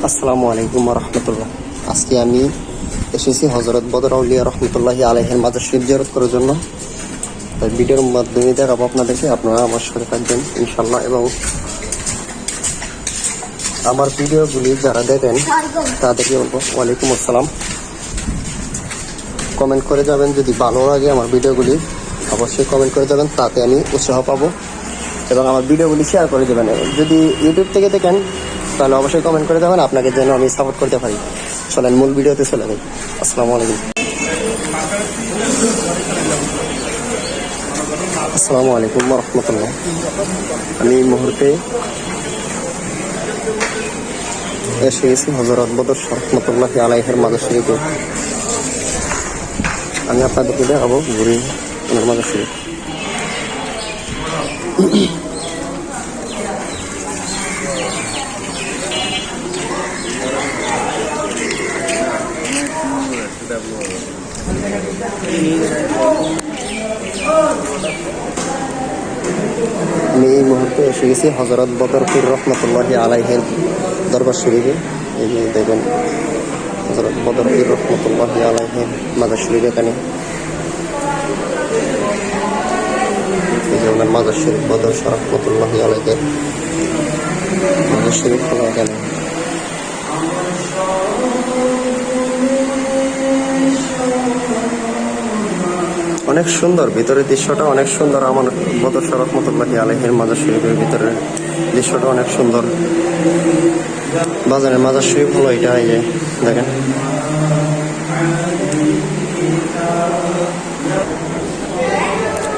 আসসালামু আলাইকুম রহমতুল্লাহ। আজকে আমি এসেছি হজরত বদর আউলিয়া রহমতুল্লাহি আলাইহির মাজার শরীফ জিয়ারত করার জন্য। তাই ভিডিওর মাধ্যমে দেখাবো আপনাদেরকে, আপনারা আমার সাথে থাকবেন ইনশাল্লাহ। এবং আমার ভিডিওগুলি যারা দেখেন তাদেরকে বলবো ওয়ালাইকুম আসসালাম, কমেন্ট করে যাবেন। যদি ভালো লাগে আমার ভিডিওগুলি অবশ্যই কমেন্ট করে যাবেন, তাতে আমি উৎসাহ পাবো। এবং আমার ভিডিওগুলি শেয়ার করে দেবেন। যদি ইউটিউব থেকে দেখেন তাহলে অবশ্যই কমেন্ট করে দেবেন, আপনাকে যেন আমি সাপোর্ট করতে পারি। চলেন মূল ভিডিওতে চলে যাই। আসসালামু আলাইকুম। আসসালামু আলাইকুম রহমতুল্লাহ। আমি এই মুহূর্তে এসে গেছি হজরত বদর রহমতুল্লাহি আলাইহির মাজার শরীফে। আমি আপনাদেরকে দেখাবো ঘুরে ওনার মাজার শরীফ। আমি এই মুহূর্তে এসে গেছি হজরত বদর পীর রহমতুল্লাহি আলাইহির দরবার শরীফে। এই যে দেখবেন হজরত বদর পীর রহমতুল্লাহি আলাইহির মাজার শরীফ। এখানে এই যে ওনার মাজার শরীফ বদর রহমতুল্লাহি আলাইহির মাজার শরীফ হলো এখানে। অনেক সুন্দর ভিতরের দৃশ্যটা, অনেক সুন্দর। আমার বদর রহমতুল্লাহি আলাইহির মাজার শরীফের ভিতরের দৃশ্যটা অনেক সুন্দর। বাজারের মাজার শরীফ হলো এটা। এই যে দেখেন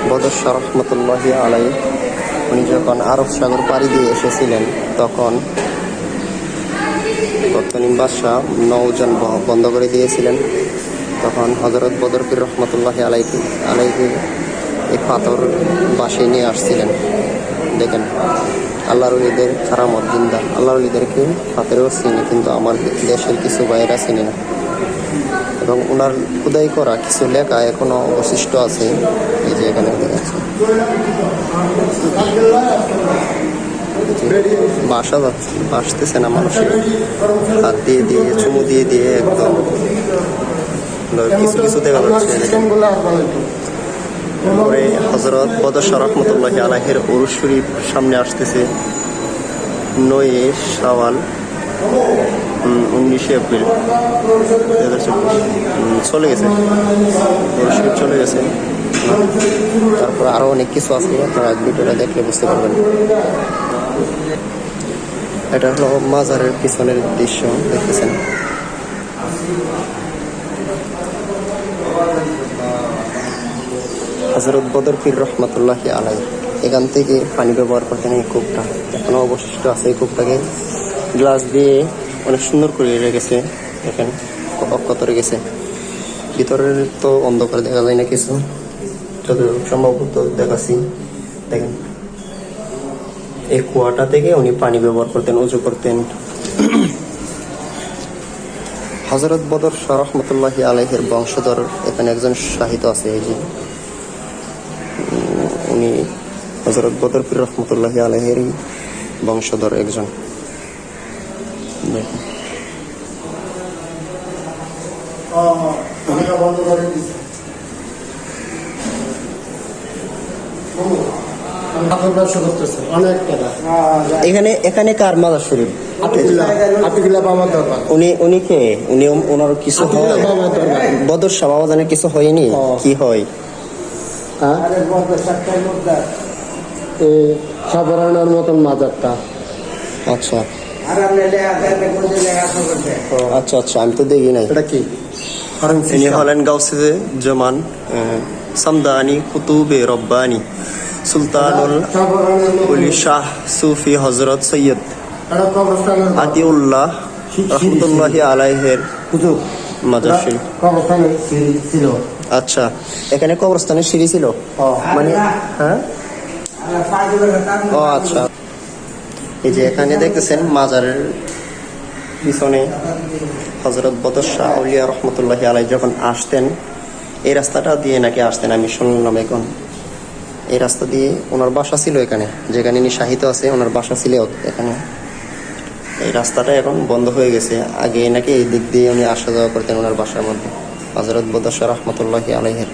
বদর রহমতুল্লাহি আলাইহি উনি যখন আরব সাগর পাড়ি দিয়ে এসেছিলেন তখন তৎকালীন বাদশাহ নৌযান বন্ধ করে দিয়েছিলেন। তখন হজরত বদর পীর রহমতুল্লাহি আলাইহি এই পাথর বাসে নিয়ে আসছিলেন। দেখেন আল্লাহর ওলিদের কারামত জিন্দা। আল্লাহর ওলিদেরকে পাথরেও চিনি, কিন্তু আমার দেশের কিছু ভাইয়েরা চিনি না। এবং ওনার খোদাই করা কিছু লেখা এখনো অবশিষ্ট আছে। এই যে এখানে আছে বাসা যাচ্ছে, বাসতেছে না মানুষের হাত দিয়ে দিয়ে চুমু দিয়ে দিয়ে একদম কিছু কিছু দেখা যাচ্ছে। পরে হজরত বদর রহমতুল্লাহি আলাইহির উরুস শরীফ সামনে আসতেছে। 9 শাওয়াল 19 এপ্রিল 2024 চলে গেছে, উরুস শরীফ চলে গেছে। তারপর আরো অনেক কিছু আছে, আপনারা ভিডিওটা দেখলে বুঝতে পারবেন। এটা হলো মাজারের পিছনের দৃশ্য, দেখতেছেন। হজরত বদর পীর রহমতুল্লাহি আলাইহি এখান থেকে পানি ব্যবহার করতেন। এই কূপটা এখনো অবশিষ্ট আছে। এই কূপটাকে গ্লাস দিয়ে অনেক সুন্দর করে রেখেছে। দেখেন অক্ষত রেখেছে। ভিতরের তো অন্ধকার দেখা যায় না কিছু, যতটুকু সম্ভবত দেখাচ্ছি। দেখেন এই কুয়াটা থেকে উনি পানি ব্যবহার করতেন, উজু করতেন। হজরত বদর রহমতুল্লাহি আলাইহির বংশধর এখানে একজন শাহিদ আছে। এই যে উনি হজরত বদর পীর রহমতুল্লাহি আলাইহির বংশধর একজন। এখানে কার মাজার শরীফ? উনি কে? উনি ওনার কিছু হয়? বদর শাহ বাবা জানের কিছু হয়নি? কি হয়? সাধারণের মতন মাজারটা। আচ্ছা আচ্ছা আচ্ছা, আমি তো দেখি নাই। এটা কি? ইনি হলেন গাউসে জামান সামদানি কুতুবে রব্বানি সুলতানুল ওলি শাহ সুফি হজরত সৈয়দ আতিউল্লাহ রহমতুল্লাহি আলাইহির মাজার শরীফ। আচ্ছা, এখানে কবরস্থানের সিঁড়ি ছিল মানে? হ্যাঁ, ও আচ্ছা। এই যে এখানে দেখতেছেন মাজারের পিছনে হজরত বদর শাহ আউলিয়া রহমতুল্লাহি আলাইহি যখন আসতেন এই রাস্তাটা দিয়ে নাকি আসতেন, আমি শুনলাম। এখন এই রাস্তা দিয়ে ওনার বাসা ছিল এখানে, যেখানে ইনি শাহিত আছে ওনার বাসা ছিল এখানে। এই রাস্তাটা এখন বন্ধ হয়ে গেছে। আগে নাকি এই দিক দিয়ে উনি আসা যাওয়া করতেন ওনার বাসার মধ্যে, হযরত বদর শাহ রহমতুল্লাহি আলাইহির।